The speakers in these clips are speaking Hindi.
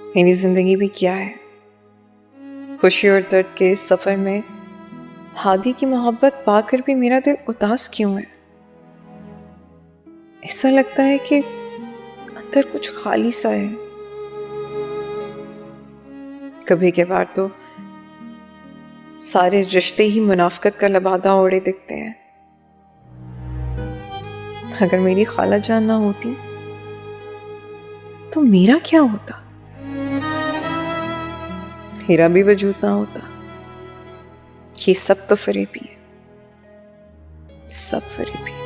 मेरी जिंदगी भी क्या है। खुशी और दर्द के इस सफर में हादी की मोहब्बत पाकर भी मेरा दिल उदास क्यों है। ऐसा लगता है कि अंदर कुछ खाली सा है। कभी कभार तो सारे रिश्ते ही मुनाफकत का लबादा ओढ़े दिखते हैं। अगर मेरी खाला जान ना होती तो मेरा क्या होता। मेरा भी वजूद ना होता। ये सब तो फरेबी है, सब फरेबी है।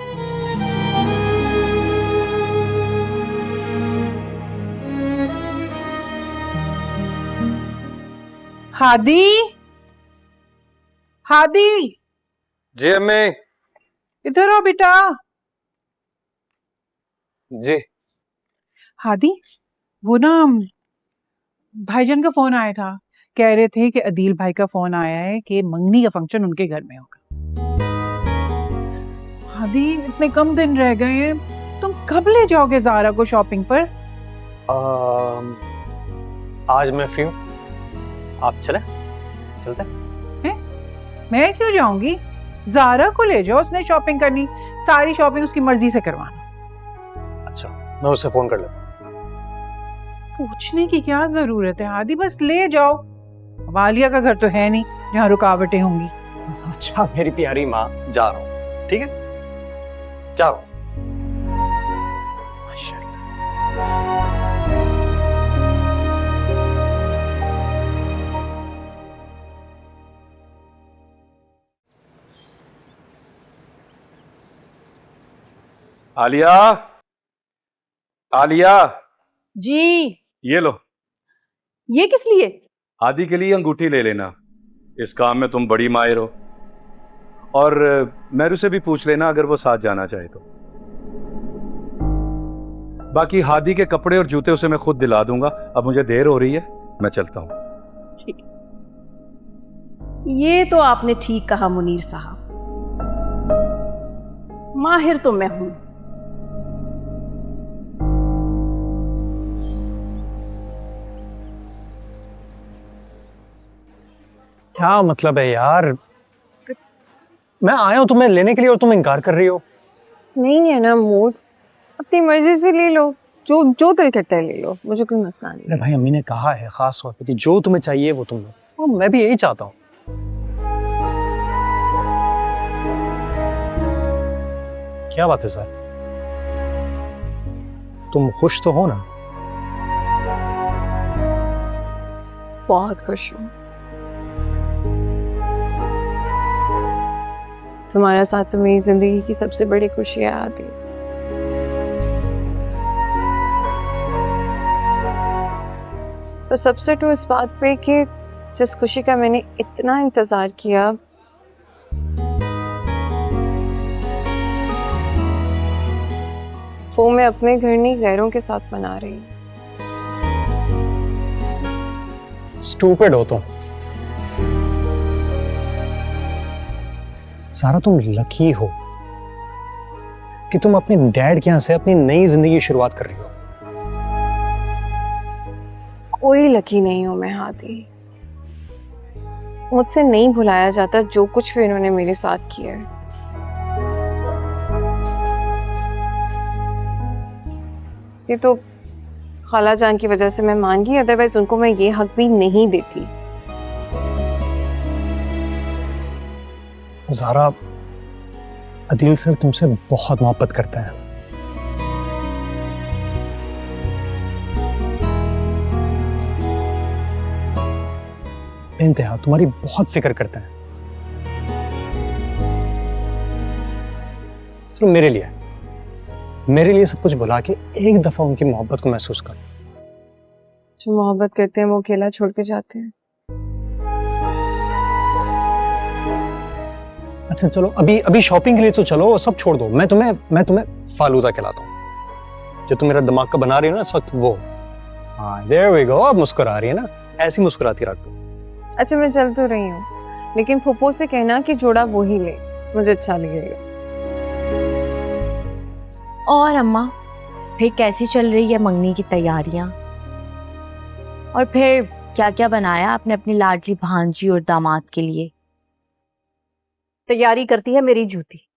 हादी, हादी, जी अम्मी। इधर आओ बेटा। जी। हादी, वो ना भाईजान का फोन आया था। कह रहे थे कि अदील भाई का फोन आया है कि मंगनी का फंक्शन उनके घर में होगा। हादी, इतने कम दिन रह गए हैं, तुम कब ले जाओगे ज़ारा को शॉपिंग पर? आज मैं फ्री हूँ, आप चले? चलते हैं? मैं क्यों जाऊंगी? ज़ारा को ले जाओ, उसने शॉपिंग करनी, सारी शॉपिंग उसकी मर्जी से करवाना। अच्छा, मैं उससे फोन कर लेता हूँ। पूछने की क्या जरूरत है हादी, बस ले जाओ। वालिया का घर तो है नहीं जहाँ रुकावटें होंगी। अच्छा मेरी प्यारी माँ, जा रहा हूँ, ठीक है, जा रहा हूँ। आलिया, आलिया जी। ये लो। ये किस लिए? आदि के लिए अंगूठी ले लेना, इस काम में तुम बड़ी माहिर हो। और मैरू से भी पूछ लेना अगर वो साथ जाना चाहे तो। बाकी हादी के कपड़े और जूते उसे मैं खुद दिला दूंगा। अब मुझे देर हो रही है, मैं चलता हूं। ठीक, ये तो आपने ठीक कहा मुनीर साहब, माहिर तो मैं हूं। क्या मतलब है यार, मैं आया हूं तुम्हें लेने के लिए और तुम इनकार कर रही हो। नहीं है ना मूड, अपनी मर्जी से ले लो, जो जो दिल करता है ले लो, मुझे कोई मसला नहीं। अरे भाई, अम्मी ने कहा है खास तौर पे कि जो तुम्हें चाहिए वो तुम लो, और मैं भी यही चाहता हूँ। क्या बात है सर, तुम खुश तो हो ना? बहुत खुश हूँ। तुम्हारा साथ तो मेरी जिंदगी की सबसे बड़ी खुशी आती। तो सबसे तो इस बात पे कि जिस खुशी का मैंने इतना इंतजार किया, वो मैं अपने घर नहीं गैरों के साथ मना रही हूँ। स्टूपिड हो तुम सारा, तुम लकी हो कि तुम अपने डैड के यहाँ से अपनी नई जिंदगी की शुरुआत कर रही हो। कोई लकी नहीं हूं मैं हादी, मुझसे नहीं भुलाया जाता जो कुछ भी इन्होंने मेरे साथ किया है। ये तो खाला जान की वजह से मैं मान गई, अदरवाइज उनको मैं ये हक भी नहीं देती। ज़ारा, अदील सर तुमसे बहुत मोहब्बत करते हैं। बेइंतहा तुम्हारी बहुत फिक्र करते हैं। चलो मेरे लिए सब कुछ भुला के एक दफा उनकी मोहब्बत को महसूस करो। जो मोहब्बत करते हैं वो अकेला छोड़ के जाते हैं। अच्छा चलो, अभी शॉपिंग के लिए तो चलो, सब छोड़ दो। मैं तुम्हें फालूदा खिलाता हूँ, जो तुम मेरा दिमाग का बना रही हो ना इस वक्त, वो। हाँ, देयर वी गो। अब मुस्कुरा रही है ना, ऐसी मुस्कुराती रखो। अच्छा मैं चल तो रही हूँ, लेकिन फूफो से कहना कि जोड़ा वो ही ले, मुझे अच्छा लगेगा। और अम्मा, फिर कैसी चल रही है मंगनी की तैयारियां? और फिर क्या क्या बनाया आपने अपनी लाडली भांजी और दामाद के लिए? तैयारी करती है मेरी जूती।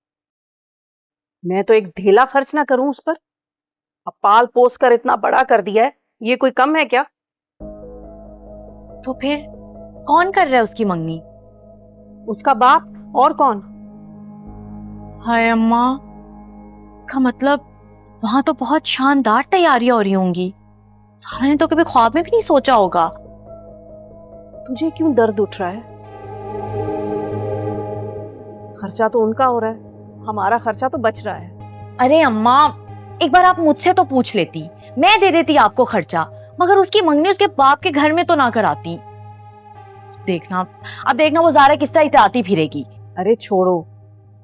मैं तो एक ढेला खर्च ना करूं उस पर। अब पाल पोस कर इतना बड़ा कर दिया है, ये कोई कम है क्या? तो फिर कौन कर रहा है उसकी मंगनी? उसका बाप, और कौन? हाय अम्मा, इसका मतलब वहां तो बहुत शानदार तैयारियां हो रही होंगी। सारा ने तो कभी ख्वाब में भी नहीं सोचा होगा। तुझे क्यों दर्द उठ रहा है? खर्चा तो उनका हो रहा है, हमारा खर्चा तो बच रहा है। अरे अम्मा, एक बार आप मुझसे तो पूछ लेती, मैं दे देती आपको खर्चा, मगर उसकी मंगनी उसके बाप के घर में तो ना कराती। अब देखना वो ज़ारा किस तरह इतराती फिरेगी। अरे छोड़ो,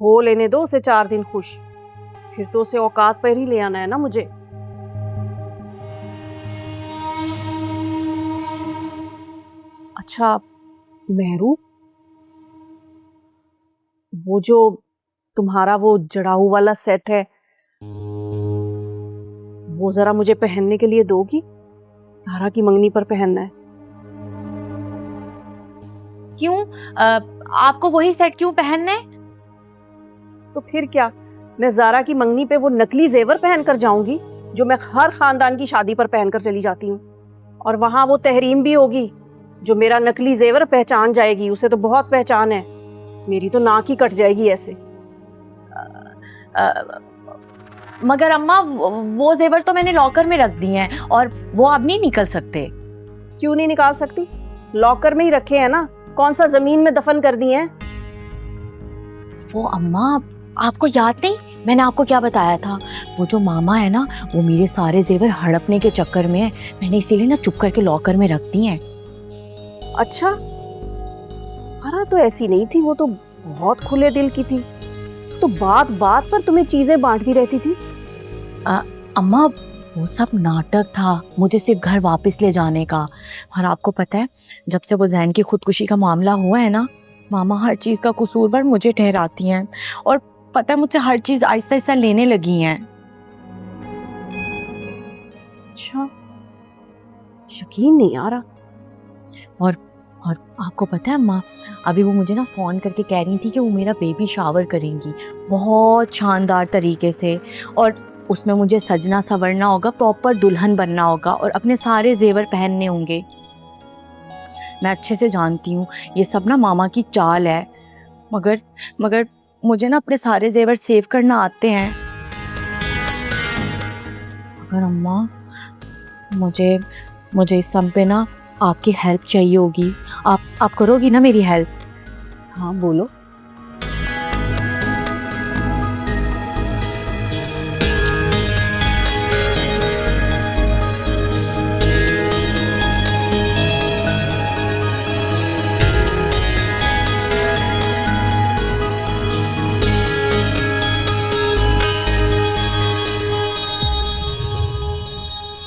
हो लेने दो उसे 4 दिन खुश, फिर तो उसे औकात पर ही ले आना है ना मुझे। अच्छा मेहरू, वो जो तुम्हारा वो जड़ाऊ वाला सेट है, वो जरा मुझे पहनने के लिए दोगी? सारा की मंगनी पर पहनना है। क्यों? आपको वही सेट क्यों पहनना है? तो फिर क्या, मैं ज़ारा की मंगनी पे वो नकली जेवर पहन कर जाऊंगी जो मैं हर खानदान की शादी पर पहनकर चली जाती हूँ, और वहां वो तहरीम भी होगी जो मेरा नकली जेवर पहचान जाएगी। उसे तो बहुत पहचान है, मेरी तो नाक ही कट जाएगी ऐसे। मगर अम्मा, वो जेवर तो मैंने लॉकर में रख दिए हैं और वो अब नहीं निकल सकते। क्यों नहीं निकाल सकती? लॉकर में ही रखे हैं ना, कौन सा जमीन में दफन कर दिए हैं? वो अम्मा, आपको याद नहीं मैंने आपको क्या बताया था? वो जो मामा है ना, वो मेरे सारे जेवर हड़पने के चक्कर में है, मैंने इसीलिए ना चुप करके लॉकर में रख दिए हैं। अच्छा, फरा तो ऐसी नहीं थी, वो तो बहुत खुले दिल की थी, तो बात बात पर तुम्हें चीजें बांटती रहती थी। अम्मा, वो सब नाटक था मुझे सिर्फ घर वापस ले जाने का। और आपको पता है, जब से वो जैन की खुदकुशी का मामला हुआ है ना, मामा हर चीज का कसूरवार मुझे ठहराती हैं, और पता है मुझसे हर चीज आहिस्ता आहिस्ता लेने लगी हैं। अच्छा, यकीन नहीं आ रहा। और आपको पता है अम्मा, अभी वो मुझे ना फ़ोन करके कह रही थी कि वो मेरा बेबी शावर करेंगी बहुत शानदार तरीके से, और उसमें मुझे सजना संवरना होगा, प्रॉपर दुल्हन बनना होगा और अपने सारे जेवर पहनने होंगे। मैं अच्छे से जानती हूँ ये सब ना मामा की चाल है, मगर मुझे ना अपने सारे जेवर सेव करना आते हैं। मगर अम्मा, मुझे इस सब पे ना आपकी हेल्प चाहिए होगी। आप करोगी ना मेरी हेल्प? हाँ बोलो।